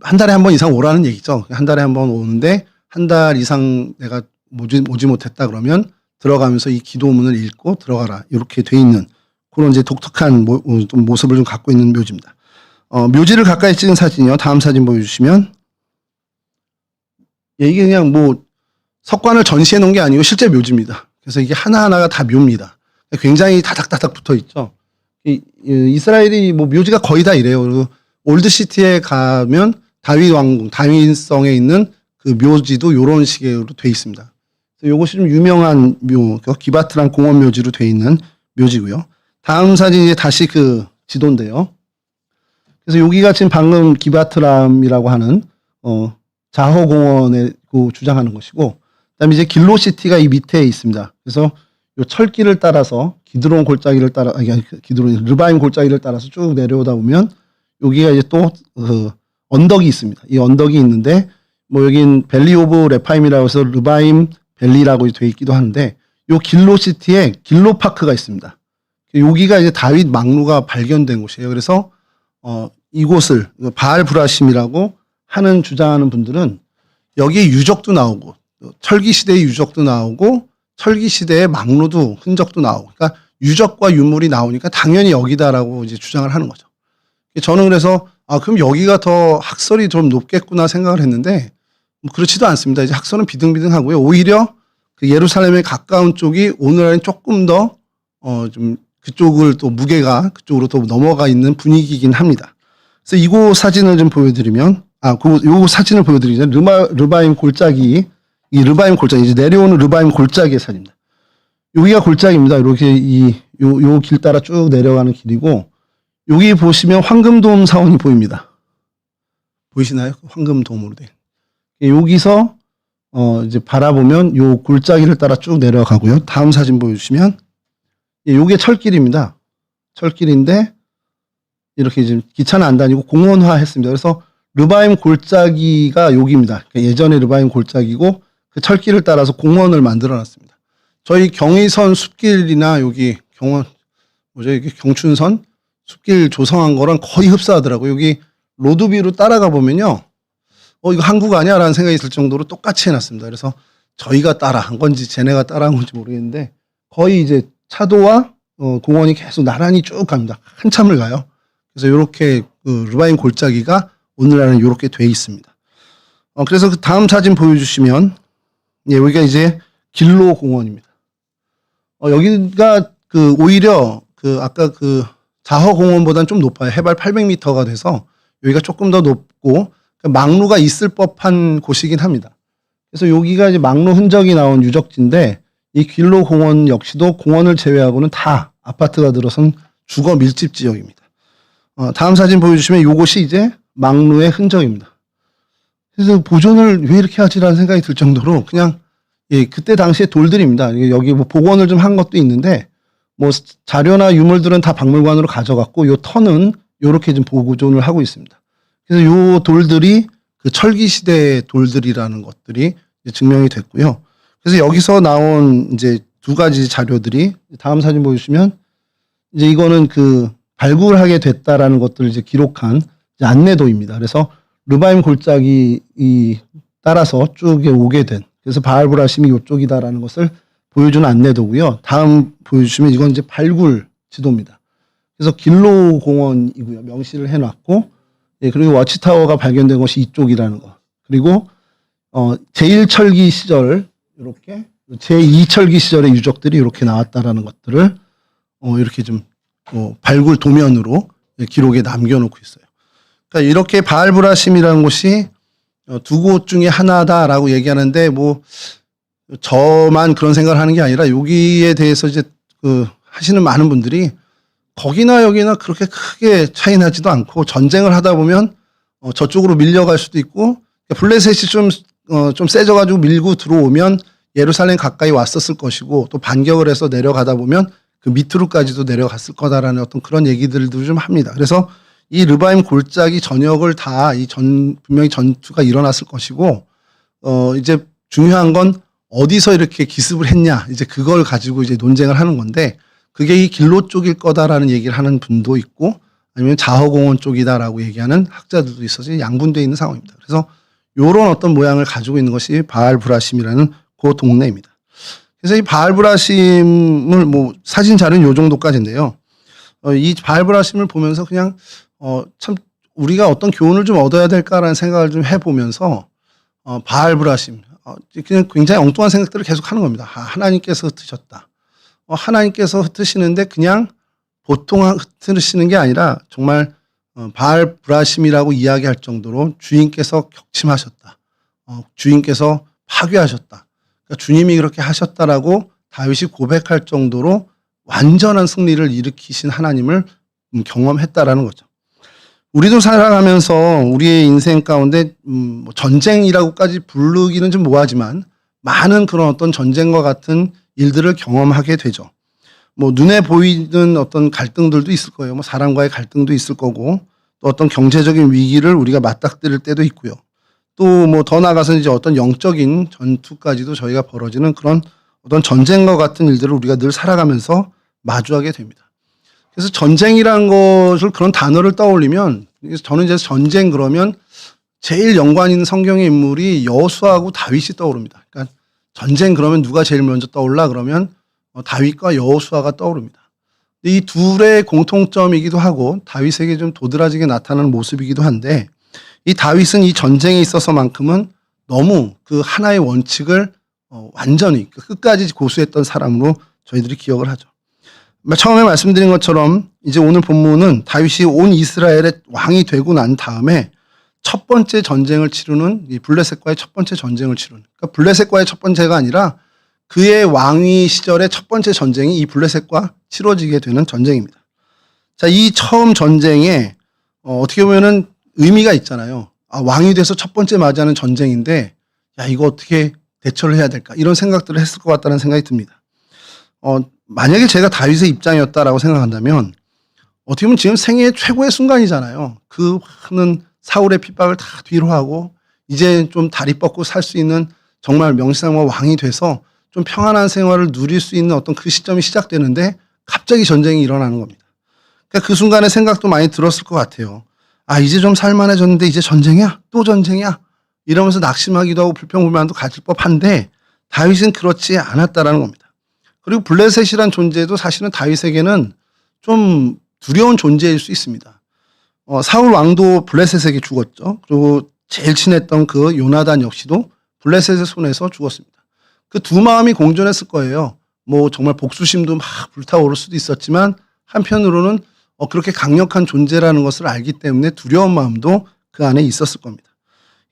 한 달에 한 번 이상 오라는 얘기죠. 한 달에 한 번 오는데 한 달 이상 내가 오지 못했다 그러면 들어가면서 이 기도문을 읽고 들어가라, 이렇게 돼 있는 그런 이제 독특한 모습을 좀 갖고 있는 묘지입니다. 묘지를 가까이 찍은 사진이요. 다음 사진 보여주시면, 이게 그냥 뭐 석관을 전시해 놓은 게 아니고 실제 묘지입니다. 그래서 이게 하나하나가 다 묘입니다. 굉장히 다닥다닥 붙어 있죠. 이스라엘이 뭐 묘지가 거의 다 이래요. 그리고 올드시티에 가면 다윗 왕궁, 다윗성에 있는 그 묘지도 이런 식으로 돼 있습니다. 요것이 좀 유명한 묘, 기바트람 공원 묘지로 돼 있는 묘지고요. 다음 사진이 다시 그 지도인데요. 그래서 여기가 지금 방금 기바트람이라고 하는 자허공원에 주장하는 것이고, 그다음에 이제 길로시티가 이 밑에 있습니다. 그래서 요 철길을 따라서 기드론 골짜기를 따라, 기드론 르바임 골짜기를 따라서 쭉 내려오다 보면 여기가 이제 또 언덕이 있습니다. 이 언덕이 있는데 뭐 여긴 밸리 오브 레파임이라고 해서 르바임 밸리라고 되어 있기도 하는데, 요 길로시티에 길로파크가 있습니다. 여기가 이제 다윗 망루가 발견된 곳이에요. 그래서 이곳을 바알 브라심이라고 하는 주장하는 분들은 여기에 유적도 나오고 철기 시대의 유적도 나오고 철기 시대의 망루도 흔적도 나오고, 그러니까 유적과 유물이 나오니까 당연히 여기다라고 이제 주장을 하는 거죠. 저는 그래서 그럼 여기가 더 학설이 좀 높겠구나 생각을 했는데 뭐 그렇지도 않습니다. 이제 학설은 비등비등하고요. 오히려 그 예루살렘에 가까운 쪽이 오늘날은 조금 더 좀 그쪽을 또 무게가 그쪽으로 또 넘어가 있는 분위기이긴 합니다. 그래서 이곳 사진을 좀 보여드리면, 요 사진을 보여드리면 르바임 골짜기, 이 르바임 골짜기, 이제 내려오는 르바임 골짜기의 사진입니다. 여기가 골짜기입니다. 이렇게 요 길 따라 쭉 내려가는 길이고, 여기 보시면 황금돔 사원이 보입니다. 보이시나요? 황금돔으로 된. 여기서 이제 바라보면 요 골짜기를 따라 쭉 내려가고요. 다음 사진 보여주시면, 요게 철길입니다. 철길인데 이렇게 지금 기차는 안 다니고 공원화 했습니다. 그래서 르바임 골짜기가 여기입니다. 그러니까 예전에 르바임 골짜기고 그 철길을 따라서 공원을 만들어 놨습니다. 저희 경의선 숲길이나 여기 여기 경춘선 숲길 조성한 거랑 거의 흡사하더라고요. 여기 로드뷰로 따라가 보면요, 이거 한국 아니야? 라는 생각이 들 정도로 똑같이 해놨습니다. 그래서 저희가 따라한 건지 쟤네가 따라한 건지 모르겠는데 거의 이제 차도와 공원이 계속 나란히 쭉 갑니다. 한참을 가요. 그래서 이렇게 르바임 골짜기가 오늘날은 이렇게 돼 있습니다. 그래서 그 다음 사진 보여주시면, 여기가 이제 길로 공원입니다. 여기가 오히려 아까 자허 공원보다는 좀 높아요. 해발 800m가 돼서 여기가 조금 더 높고 망루가 있을 법한 곳이긴 합니다. 그래서 여기가 이제 망루 흔적이 나온 유적지인데, 이 길로 공원 역시도 공원을 제외하고는 다 아파트가 들어선 주거 밀집 지역입니다. 다음 사진 보여주시면 이곳이 이제 망루의 흔적입니다. 그래서 보존을 왜 이렇게 하지라는 생각이 들 정도로 그냥 그때 당시의 돌들입니다. 여기 뭐 복원을 좀 한 것도 있는데 뭐 자료나 유물들은 다 박물관으로 가져갔고 요 터는 이렇게 좀 보존을 하고 있습니다. 그래서 요 돌들이 그 철기 시대의 돌들이라는 것들이 증명이 됐고요. 그래서 여기서 나온 이제 두 가지 자료들이, 다음 사진 보여주시면 이제 이거는 발굴하게 됐다라는 것들을 이제 기록한 이제 안내도입니다. 그래서 르바임 골짜기 따라서 쭉 오게 된, 그래서 바알브라심이 이쪽이다라는 것을 보여주는 안내도고요. 다음 보여주시면 이건 이제 발굴 지도입니다. 그래서 길로 공원이고요. 명시를 해놨고, 그리고 워치타워가 발견된 것이 이쪽이라는 거. 그리고 제1철기 시절 이렇게 제2철기 시절의 유적들이 이렇게 나왔다라는 것들을 이렇게 좀 발굴 도면으로 기록에 남겨놓고 있어요. 그러니까 이렇게 바알브라심이라는 곳이 두 곳 중에 하나다라고 얘기하는데, 뭐 저만 그런 생각을 하는 게 아니라 여기에 대해서 이제 하시는 많은 분들이 거기나 여기나 그렇게 크게 차이 나지도 않고, 전쟁을 하다 보면 저쪽으로 밀려갈 수도 있고, 블레셋이 좀 세져가지고 밀고 들어오면 예루살렘 가까이 왔었을 것이고 또 반격을 해서 내려가다 보면 그 밑으로까지도 내려갔을 거다라는 어떤 그런 얘기들도 좀 합니다. 그래서 이 르바임 골짜기 전역을 다 분명히 전투가 일어났을 것이고 이제 중요한 건 어디서 이렇게 기습을 했냐 이제 그걸 가지고 이제 논쟁을 하는 건데 그게 이 길로 쪽일 거다라는 얘기를 하는 분도 있고 아니면 자허공원 쪽이다라고 얘기하는 학자들도 있어서 양분되어 있는 상황입니다. 그래서 이런 어떤 모양을 가지고 있는 것이 바알브라심이라는 그 동네입니다. 그래서 이 바알브라심을 뭐 사진 자료는 요 정도까지인데요. 이 바알브라심을 보면서 그냥 참 우리가 어떤 교훈을 좀 얻어야 될까라는 생각을 좀 해보면서 바알브라심 그냥 굉장히 엉뚱한 생각들을 계속 하는 겁니다. 하나님께서 흩으셨다. 하나님께서 흩으시는데 그냥 보통 흩으시는 게 아니라 정말 바알브라심이라고 이야기할 정도로 주인께서 격침하셨다. 주인께서 파괴하셨다. 그러니까 주님이 그렇게 하셨다라고 다윗이 고백할 정도로 완전한 승리를 일으키신 하나님을 경험했다라는 거죠. 우리도 살아가면서 우리의 인생 가운데 전쟁이라고까지 부르기는 좀 뭐하지만 많은 그런 어떤 전쟁과 같은 일들을 경험하게 되죠. 뭐 눈에 보이는 어떤 갈등들도 있을 거예요. 뭐 사람과의 갈등도 있을 거고 또 어떤 경제적인 위기를 우리가 맞닥뜨릴 때도 있고요. 또 뭐 더 나아가서 이제 어떤 영적인 전투까지도 저희가 벌어지는 그런 어떤 전쟁과 같은 일들을 우리가 늘 살아가면서 마주하게 됩니다. 그래서 전쟁이라는 것을 그런 단어를 떠올리면 저는 이제 전쟁 그러면 제일 연관 있는 성경의 인물이 여호수아하고 다윗이 떠오릅니다. 그러니까 전쟁 그러면 누가 제일 먼저 떠올라 그러면 다윗과 여호수아가 떠오릅니다. 이 둘의 공통점이기도 하고 다윗에게 좀 도드라지게 나타나는 모습이기도 한데 이 다윗은 이 전쟁에 있어서만큼은 너무 그 하나의 원칙을 완전히 끝까지 고수했던 사람으로 저희들이 기억을 하죠. 처음에 말씀드린 것처럼 이제 오늘 본문은 다윗이 온 이스라엘의 왕이 되고 난 다음에 첫 번째 전쟁을 치르는 이 블레셋과의 첫 번째 전쟁을 치르는 그러니까 블레셋과의 첫 번째가 아니라 그의 왕위 시절의 첫 번째 전쟁이 이 블레셋과 치러지게 되는 전쟁입니다. 자, 이 처음 전쟁에 어떻게 보면은 의미가 있잖아요. 왕이 돼서 첫 번째 맞이하는 전쟁인데 야 이거 어떻게 대처를 해야 될까 이런 생각들을 했을 것 같다는 생각이 듭니다. 만약에 제가 다윗의 입장이었다라고 생각한다면 어떻게 보면 지금 생애의 최고의 순간이잖아요. 그 많은 사울의 핍박을 다 뒤로 하고 이제 좀 다리 뻗고 살 수 있는 정말 명실상부한 왕이 돼서 좀 평안한 생활을 누릴 수 있는 어떤 그 시점이 시작되는데 갑자기 전쟁이 일어나는 겁니다. 그러니까 그 순간에 생각도 많이 들었을 것 같아요. 이제 좀 살만해졌는데 이제 전쟁이야? 또 전쟁이야? 이러면서 낙심하기도 하고 불평불만도 가질 법한데 다윗은 그렇지 않았다라는 겁니다. 그리고 블레셋이란 존재도 사실은 다윗에게는 좀 두려운 존재일 수 있습니다. 사울 왕도 블레셋에게 죽었죠. 그리고 제일 친했던 그 요나단 역시도 블레셋의 손에서 죽었습니다. 그 두 마음이 공존했을 거예요. 뭐 정말 복수심도 막 불타오를 수도 있었지만 한편으로는 그렇게 강력한 존재라는 것을 알기 때문에 두려운 마음도 그 안에 있었을 겁니다.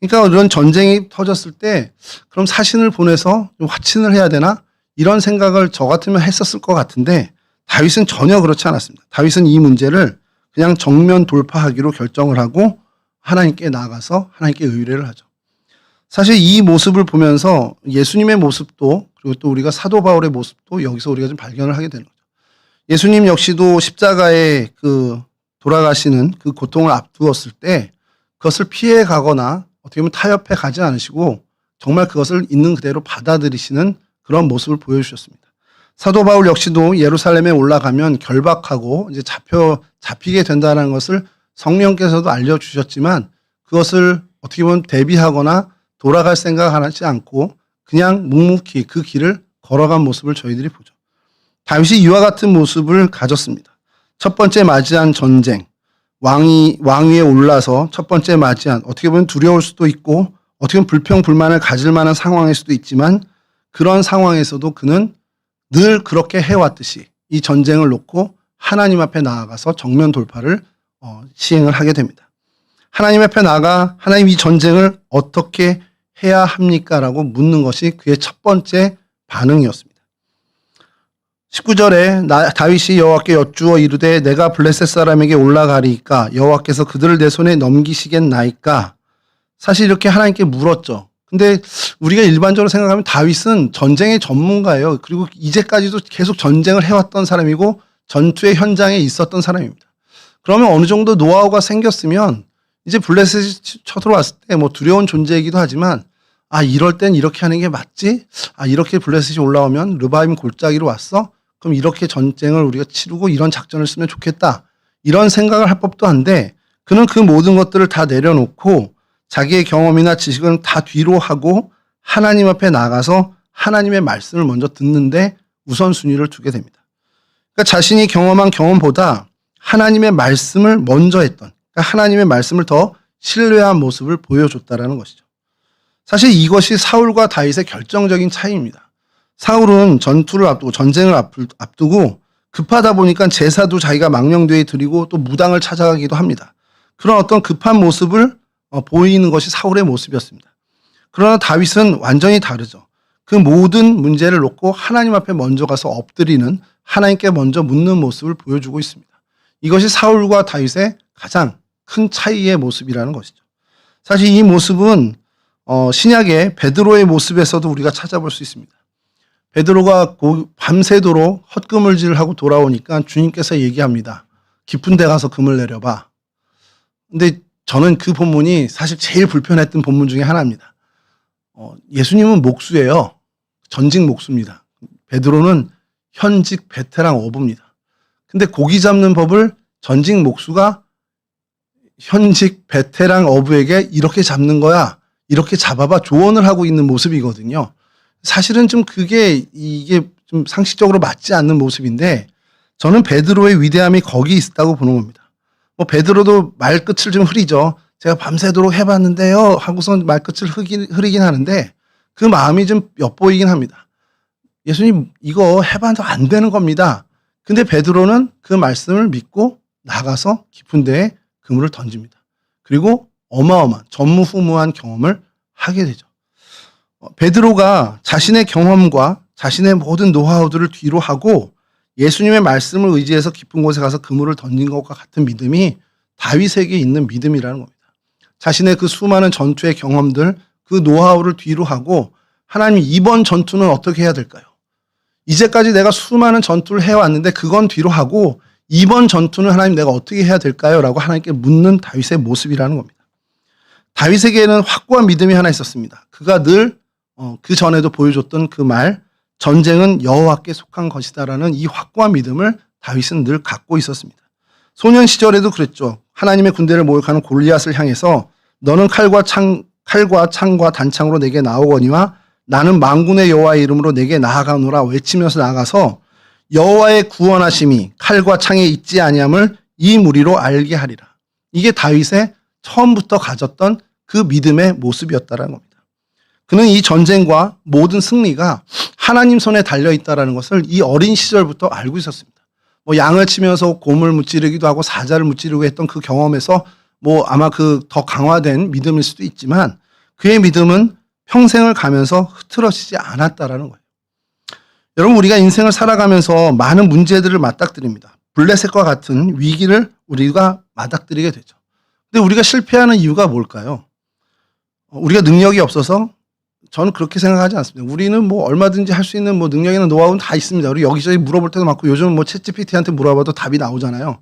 그러니까 이런 전쟁이 터졌을 때 그럼 사신을 보내서 좀 화친을 해야 되나? 이런 생각을 저 같으면 했었을 것 같은데 다윗은 전혀 그렇지 않았습니다. 다윗은 이 문제를 그냥 정면 돌파하기로 결정을 하고 하나님께 나아가서 하나님께 의뢰를 하죠. 사실 이 모습을 보면서 예수님의 모습도 그리고 또 우리가 사도 바울의 모습도 여기서 우리가 좀 발견을 하게 되는 거죠. 예수님 역시도 십자가에 그 돌아가시는 그 고통을 앞두었을 때 그것을 피해 가거나 어떻게 보면 타협해 가지 않으시고 정말 그것을 있는 그대로 받아들이시는 그런 모습을 보여주셨습니다. 사도 바울 역시도 예루살렘에 올라가면 결박하고 이제 잡히게 된다는 것을 성령께서도 알려주셨지만 그것을 어떻게 보면 대비하거나 돌아갈 생각하지 않고 그냥 묵묵히 그 길을 걸어간 모습을 저희들이 보죠. 다윗이 이와 같은 모습을 가졌습니다. 첫 번째 맞이한 전쟁, 왕위에 올라서 첫 번째 맞이한 어떻게 보면 두려울 수도 있고 어떻게 보면 불평불만을 가질 만한 상황일 수도 있지만 그런 상황에서도 그는 늘 그렇게 해왔듯이 이 전쟁을 놓고 하나님 앞에 나아가서 정면 돌파를 시행을 하게 됩니다. 하나님 앞에 나아가 하나님 이 전쟁을 어떻게 해야 합니까? 라고 묻는 것이 그의 첫 번째 반응이었습니다. 19절에 다윗이 여호와께 여쭈어 이르되 내가 블레셋 사람에게 올라가리이까 여호와께서 그들을 내 손에 넘기시겠나이까. 사실 이렇게 하나님께 물었죠. 근데 우리가 일반적으로 생각하면 다윗은 전쟁의 전문가예요. 그리고 이제까지도 계속 전쟁을 해왔던 사람이고 전투의 현장에 있었던 사람입니다. 그러면 어느 정도 노하우가 생겼으면 이제 블레셋이 쳐들어왔을 때 뭐 두려운 존재이기도 하지만 이럴 땐 이렇게 하는 게 맞지? 이렇게 블레셋이 올라오면 르바임 골짜기로 왔어? 그럼 이렇게 전쟁을 우리가 치르고 이런 작전을 쓰면 좋겠다. 이런 생각을 할 법도 한데 그는 그 모든 것들을 다 내려놓고 자기의 경험이나 지식은 다 뒤로 하고 하나님 앞에 나가서 하나님의 말씀을 먼저 듣는데 우선순위를 두게 됩니다. 그러니까 자신이 경험한 경험보다 하나님의 말씀을 먼저 했던, 그러니까 하나님의 말씀을 더 신뢰한 모습을 보여줬다라는 것이죠. 사실 이것이 사울과 다윗의 결정적인 차이입니다. 사울은 전투를 앞두고 전쟁을 앞두고 급하다 보니까 제사도 자기가 망령되이 드리고 또 무당을 찾아가기도 합니다. 그런 어떤 급한 모습을 보이는 것이 사울의 모습이었습니다. 그러나 다윗은 완전히 다르죠. 그 모든 문제를 놓고 하나님 앞에 먼저 가서 엎드리는, 하나님께 먼저 묻는 모습을 보여주고 있습니다. 이것이 사울과 다윗의 가장 큰 차이의 모습이라는 것이죠. 사실 이 모습은 신약의 베드로의 모습에서도 우리가 찾아볼 수 있습니다. 베드로가 밤새도록 헛금을질을 하고 돌아오니까 주님께서 얘기합니다. 깊은 데 가서 금을 내려봐. 근데 저는 그 본문이 사실 제일 불편했던 본문 중에 하나입니다. 예수님은 목수예요. 전직 목수입니다. 베드로는 현직 베테랑 어부입니다. 근데 고기 잡는 법을 전직 목수가 현직 베테랑 어부에게 이렇게 잡는 거야, 이렇게 잡아봐 조언을 하고 있는 모습이거든요. 사실은 좀 이게 좀 상식적으로 맞지 않는 모습인데 저는 베드로의 위대함이 거기 있다고 보는 겁니다. 베드로도 말끝을 좀 흐리죠. 제가 밤새도록 해봤는데요 하고선 말끝을 흐리긴 하는데 그 마음이 좀 엿보이긴 합니다. 예수님 이거 해봐도 안 되는 겁니다. 근데 베드로는 그 말씀을 믿고 나가서 깊은 데에 그물을 던집니다. 그리고 어마어마한 전무후무한 경험을 하게 되죠. 베드로가 자신의 경험과 자신의 모든 노하우들을 뒤로 하고 예수님의 말씀을 의지해서 깊은 곳에 가서 그물을 던진 것과 같은 믿음이 다윗에게 있는 믿음이라는 겁니다. 자신의 그 수많은 전투의 경험들, 그 노하우를 뒤로 하고 하나님 이번 전투는 어떻게 해야 될까요? 이제까지 내가 수많은 전투를 해왔는데 그건 뒤로 하고 이번 전투는 하나님 내가 어떻게 해야 될까요? 라고 하나님께 묻는 다윗의 모습이라는 겁니다. 다윗에게는 확고한 믿음이 하나 있었습니다. 그가 늘 그 전에도 보여줬던 그 말, 전쟁은 여호와께 속한 것이다라는 이 확고한 믿음을 다윗은 늘 갖고 있었습니다. 소년 시절에도 그랬죠. 하나님의 군대를 모욕하는 골리앗을 향해서 너는 칼과 창과 단창으로 내게 나오거니와 나는 만군의 여호와의 이름으로 내게 나아가노라 외치면서 나가서 여호와의 구원하심이 칼과 창에 있지 아니함을 이 무리로 알게 하리라. 이게 다윗의 처음부터 가졌던 그 믿음의 모습이었다라는 겁니다. 그는 이 전쟁과 모든 승리가 하나님 손에 달려있다라는 것을 이 어린 시절부터 알고 있었습니다. 양을 치면서 곰을 무찌르기도 하고 사자를 무찌르고 했던 그 경험에서 아마 그 더 강화된 믿음일 수도 있지만 그의 믿음은 평생을 가면서 흐트러지지 않았다라는 거예요. 여러분 우리가 인생을 살아가면서 많은 문제들을 맞닥뜨립니다. 블레셋과 같은 위기를 우리가 맞닥뜨리게 되죠. 근데 우리가 실패하는 이유가 뭘까요? 우리가 능력이 없어서? 저는 그렇게 생각하지 않습니다. 우리는 얼마든지 할 수 있는 능력이나 노하우는 다 있습니다. 우리 여기저기 물어볼 때도 많고 요즘 챗GPT한테 물어봐도 답이 나오잖아요.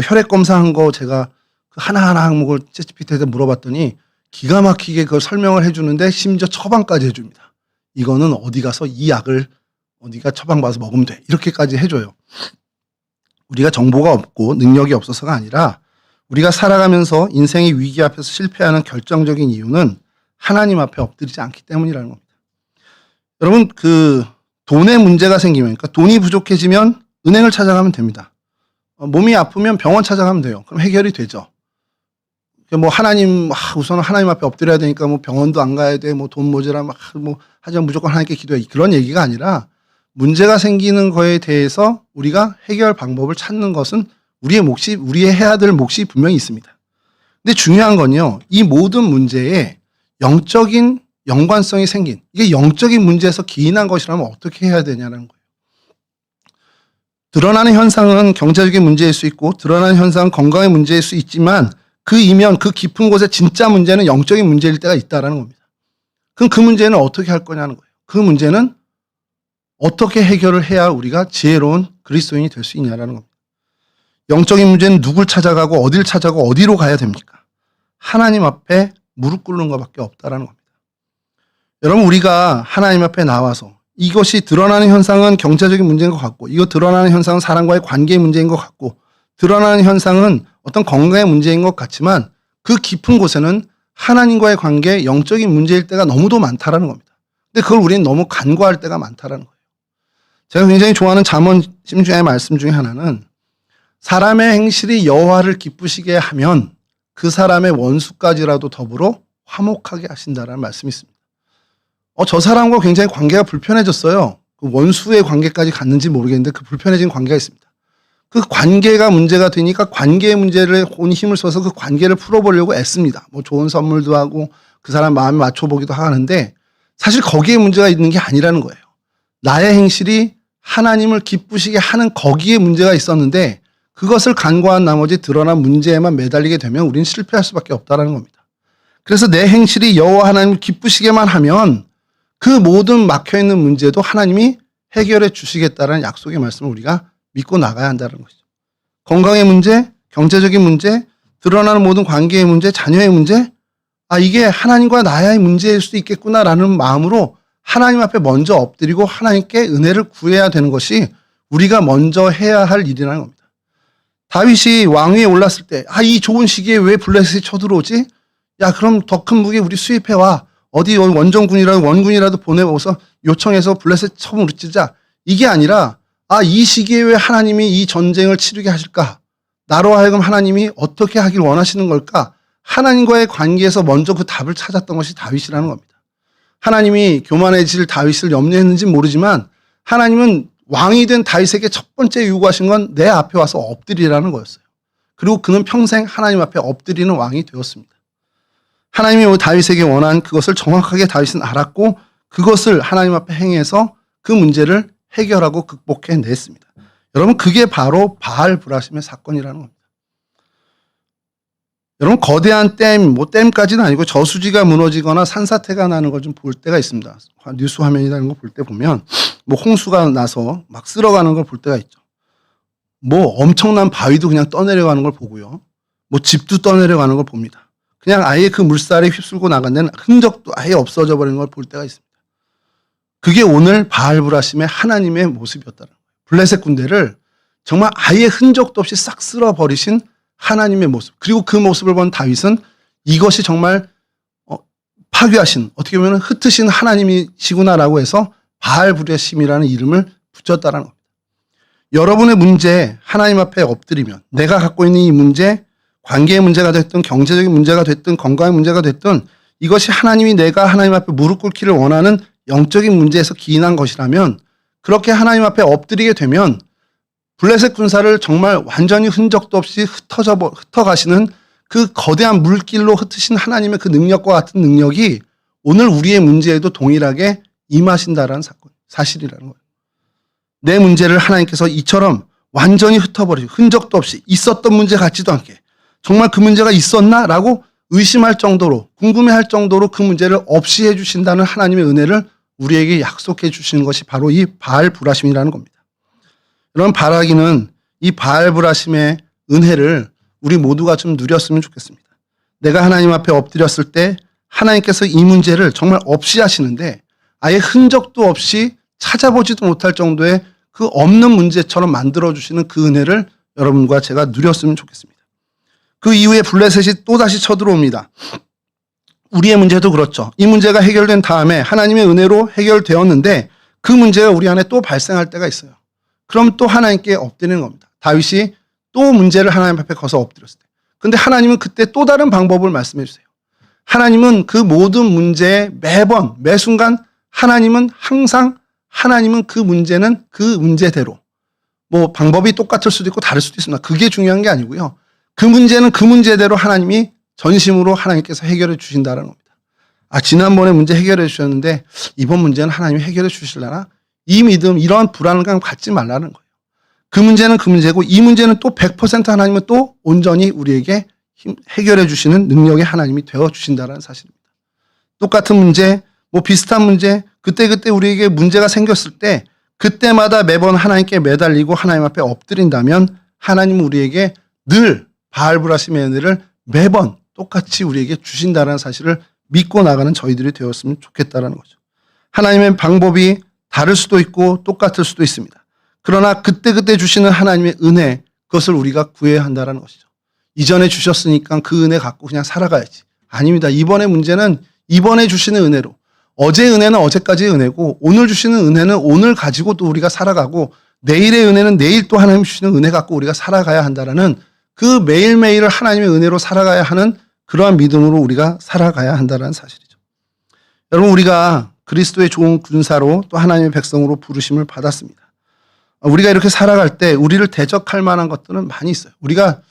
혈액 검사한 거 제가 그 하나하나 항목을 챗GPT한테 물어봤더니 기가 막히게 그걸 설명을 해주는데 심지어 처방까지 해줍니다. 이거는 어디 가서 이 약을 어디가 처방받아서 먹으면 돼. 이렇게까지 해줘요. 우리가 정보가 없고 능력이 없어서가 아니라 우리가 살아가면서 인생의 위기 앞에서 실패하는 결정적인 이유는 하나님 앞에 엎드리지 않기 때문이라는 겁니다. 여러분 돈에 문제가 생기면, 그러니까 돈이 부족해지면 은행을 찾아가면 됩니다. 몸이 아프면 병원 찾아가면 돼요. 그럼 해결이 되죠. 우선 하나님 앞에 엎드려야 되니까 병원도 안 가야 돼. 돈 모자라 하지만 무조건 하나님께 기도해. 그런 얘기가 아니라 문제가 생기는 거에 대해서 우리가 해결 방법을 찾는 것은 우리의 해야 될 몫이 분명히 있습니다. 근데 중요한 건요, 이 모든 문제에 영적인 연관성이 생긴, 이게 영적인 문제에서 기인한 것이라면 어떻게 해야 되냐는 거예요. 드러나는 현상은 경제적인 문제일 수 있고 드러나는 현상은 건강의 문제일 수 있지만 그 이면 그 깊은 곳에 진짜 문제는 영적인 문제일 때가 있다는 겁니다. 그럼 그 문제는 어떻게 할 거냐는 거예요. 그 문제는 어떻게 해결을 해야 우리가 지혜로운 그리스도인이 될 수 있냐라는 겁니다. 영적인 문제는 누굴 찾아가고 어딜 찾아가고 어디로 가야 됩니까? 하나님 앞에 무릎 꿇는 것밖에 없다라는 겁니다. 여러분, 우리가 하나님 앞에 나와서 이것이 드러나는 현상은 경제적인 문제인 것 같고, 이거 드러나는 현상은 사람과의 관계의 문제인 것 같고, 드러나는 현상은 어떤 건강의 문제인 것 같지만 그 깊은 곳에는 하나님과의 관계, 영적인 문제일 때가 너무도 많다라는 겁니다. 근데 그걸 우리는 너무 간과할 때가 많다라는 거예요. 제가 굉장히 좋아하는 잠언심 중에 말씀 중에 하나는 사람의 행실이 여호와를 기쁘시게 하면 그 사람의 원수까지라도 더불어 화목하게 하신다라는 말씀이 있습니다. 저 사람과 굉장히 관계가 불편해졌어요. 그 원수의 관계까지 갔는지 모르겠는데 그 불편해진 관계가 있습니다. 그 관계가 문제가 되니까 관계의 문제를 온 힘을 써서 그 관계를 풀어보려고 애씁니다. 뭐 좋은 선물도 하고 그 사람 마음에 맞춰보기도 하는데 사실 거기에 문제가 있는 게 아니라는 거예요. 나의 행실이 하나님을 기쁘시게 하는 거기에 문제가 있었는데 그것을 간과한 나머지 드러난 문제에만 매달리게 되면 우리는 실패할 수밖에 없다는 겁니다. 그래서 내 행실이 여호와 하나님을 기쁘시게만 하면 그 모든 막혀있는 문제도 하나님이 해결해 주시겠다는 약속의 말씀을 우리가 믿고 나가야 한다는 것이죠. 건강의 문제, 경제적인 문제, 드러나는 모든 관계의 문제, 자녀의 문제, 이게 하나님과 나의 문제일 수도 있겠구나라는 마음으로 하나님 앞에 먼저 엎드리고 하나님께 은혜를 구해야 되는 것이 우리가 먼저 해야 할 일이라는 겁니다. 다윗이 왕위에 올랐을 때, 이 좋은 시기에 왜 블레셋이 쳐들어오지? 야, 그럼 더 큰 무기 우리 수입해와. 어디 원정군이라도 원군이라도 보내고서 요청해서 블레셋 쳐무르치자. 이게 아니라, 이 시기에 왜 하나님이 이 전쟁을 치르게 하실까? 나로 하여금 하나님이 어떻게 하길 원하시는 걸까? 하나님과의 관계에서 먼저 그 답을 찾았던 것이 다윗이라는 겁니다. 하나님이 교만해질 다윗을 염려했는지는 모르지만 하나님은 왕이 된 다윗에게 첫 번째 요구하신 건 내 앞에 와서 엎드리라는 거였어요. 그리고 그는 평생 하나님 앞에 엎드리는 왕이 되었습니다. 하나님이 다윗에게 원한 그것을 정확하게 다윗은 알았고 그것을 하나님 앞에 행해서 그 문제를 해결하고 극복해냈습니다. 여러분, 그게 바로 바알 브라심의 사건이라는 겁니다. 여러분, 거대한 댐, 댐까지는 아니고 저수지가 무너지거나 산사태가 나는 걸 좀 볼 때가 있습니다. 뉴스 화면이라는 거 볼 때 보면 홍수가 나서 막 쓸어가는 걸 볼 때가 있죠. 엄청난 바위도 그냥 떠내려가는 걸 보고요. 집도 떠내려가는 걸 봅니다. 그냥 아예 그 물살에 휩쓸고 나간 데는 흔적도 아예 없어져 버리는 걸 볼 때가 있습니다. 그게 오늘 바알 브라심의 하나님의 모습이었다는 거예요. 블레셋 군대를 정말 아예 흔적도 없이 싹 쓸어버리신 하나님의 모습. 그리고 그 모습을 본 다윗은 이것이 정말 파괴하신, 어떻게 보면 흩으신 하나님이시구나라고 해서 바알 브라심이라는 이름을 붙였다는 겁니다. 여러분의 문제 하나님 앞에 엎드리면 내가 갖고 있는 이 문제, 관계의 문제가 됐든 경제적인 문제가 됐든 건강의 문제가 됐든 이것이 하나님이 내가 하나님 앞에 무릎 꿇기를 원하는 영적인 문제에서 기인한 것이라면 그렇게 하나님 앞에 엎드리게 되면 블레셋 군사를 정말 완전히 흔적도 없이 흩어가시는 그 거대한 물길로 흩으신 하나님의 그 능력과 같은 능력이 오늘 우리의 문제에도 동일하게 임하신다라는 사실이라는 거예요. 내 문제를 하나님께서 이처럼 완전히 흩어버리고 흔적도 없이 있었던 문제 같지도 않게 정말 그 문제가 있었나라고 의심할 정도로 궁금해할 정도로 그 문제를 없이 해주신다는 하나님의 은혜를 우리에게 약속해 주시는 것이 바로 이 바알 브라심이라는 겁니다. 여러분, 바라기는 이 바알 브라심의 은혜를 우리 모두가 좀 누렸으면 좋겠습니다. 내가 하나님 앞에 엎드렸을 때 하나님께서 이 문제를 정말 없이 하시는데 아예 흔적도 없이 찾아보지도 못할 정도의 그 없는 문제처럼 만들어주시는 그 은혜를 여러분과 제가 누렸으면 좋겠습니다. 그 이후에 블레셋이 또다시 쳐들어옵니다. 우리의 문제도 그렇죠. 이 문제가 해결된 다음에 하나님의 은혜로 해결되었는데 그 문제가 우리 안에 또 발생할 때가 있어요. 그럼 또 하나님께 엎드리는 겁니다. 다윗이 또 문제를 하나님 앞에 거서 엎드렸을 때. 근데 하나님은 그때 또 다른 방법을 말씀해 주세요. 하나님은 그 모든 문제에 매번, 매 순간 하나님은 항상 하나님은 그 문제는 그 문제대로 방법이 똑같을 수도 있고 다를 수도 있습니다. 그게 중요한 게 아니고요. 그 문제는 그 문제대로 하나님이 전심으로 하나님께서 해결해 주신다는 겁니다. 지난번에 문제 해결해 주셨는데 이번 문제는 하나님이 해결해 주실려나? 이 믿음, 이러한 불안감 갖지 말라는 거예요. 그 문제는 그 문제고 이 문제는 또 100% 하나님은 또 온전히 우리에게 해결해 주시는 능력의 하나님이 되어 주신다는 사실입니다. 똑같은 문제, 뭐 비슷한 문제, 그때그때 우리에게 문제가 생겼을 때 그때마다 매번 하나님께 매달리고 하나님 앞에 엎드린다면 하나님은 우리에게 늘 바알브라심의 은혜를 매번 똑같이 우리에게 주신다는 사실을 믿고 나가는 저희들이 되었으면 좋겠다는 거죠. 하나님의 방법이 다를 수도 있고 똑같을 수도 있습니다. 그러나 그때그때 주시는 하나님의 은혜, 그것을 우리가 구해야 한다는 것이죠. 이전에 주셨으니까 그 은혜 갖고 그냥 살아가야지. 아닙니다. 이번의 문제는 이번에 주시는 은혜로, 어제 은혜는 어제까지의 은혜고 오늘 주시는 은혜는 오늘 가지고 또 우리가 살아가고 내일의 은혜는 내일 또 하나님 주시는 은혜 갖고 우리가 살아가야 한다라는 그 매일매일을 하나님의 은혜로 살아가야 하는 그러한 믿음으로 우리가 살아가야 한다는 사실이죠. 여러분, 우리가 그리스도의 좋은 군사로 또 하나님의 백성으로 부르심을 받았습니다. 우리가 이렇게 살아갈 때 우리를 대적할 만한 것들은 많이 있어요. 우리가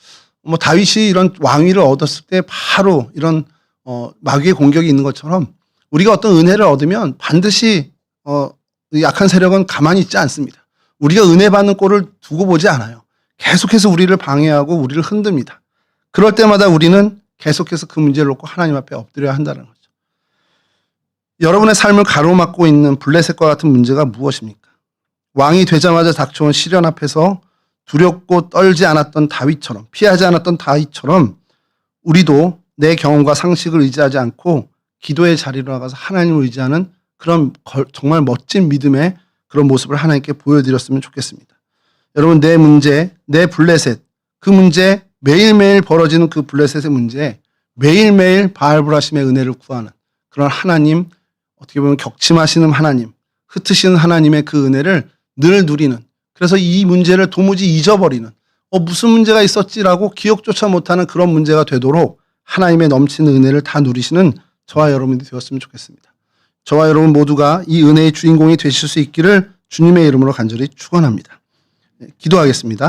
뭐 다윗이 이런 왕위를 얻었을 때 바로 이런 마귀의 공격이 있는 것처럼 우리가 어떤 은혜를 얻으면 반드시 약한 세력은 가만히 있지 않습니다. 우리가 은혜 받는 꼴을 두고 보지 않아요. 계속해서 우리를 방해하고 우리를 흔듭니다. 그럴 때마다 우리는 계속해서 그 문제를 놓고 하나님 앞에 엎드려야 한다는 거죠. 여러분의 삶을 가로막고 있는 블레셋과 같은 문제가 무엇입니까? 왕이 되자마자 닥쳐온 시련 앞에서 두렵고 떨지 않았던 다윗처럼, 피하지 않았던 다윗처럼 우리도 내 경험과 상식을 의지하지 않고 기도의 자리로 나가서 하나님을 의지하는 그런 정말 멋진 믿음의 그런 모습을 하나님께 보여드렸으면 좋겠습니다. 여러분, 내 문제, 내 블레셋, 그 문제, 매일매일 벌어지는 그 블레셋의 문제에 매일매일 바알브라심의 은혜를 구하는 그런 하나님, 어떻게 보면 격침하시는 하나님, 흩으시는 하나님의 그 은혜를 늘 누리는, 그래서 이 문제를 도무지 잊어버리는, 무슨 문제가 있었지라고 기억조차 못하는 그런 문제가 되도록 하나님의 넘치는 은혜를 다 누리시는 저와 여러분이 되었으면 좋겠습니다. 저와 여러분 모두가 이 은혜의 주인공이 되실 수 있기를 주님의 이름으로 간절히 축원합니다. 기도하겠습니다.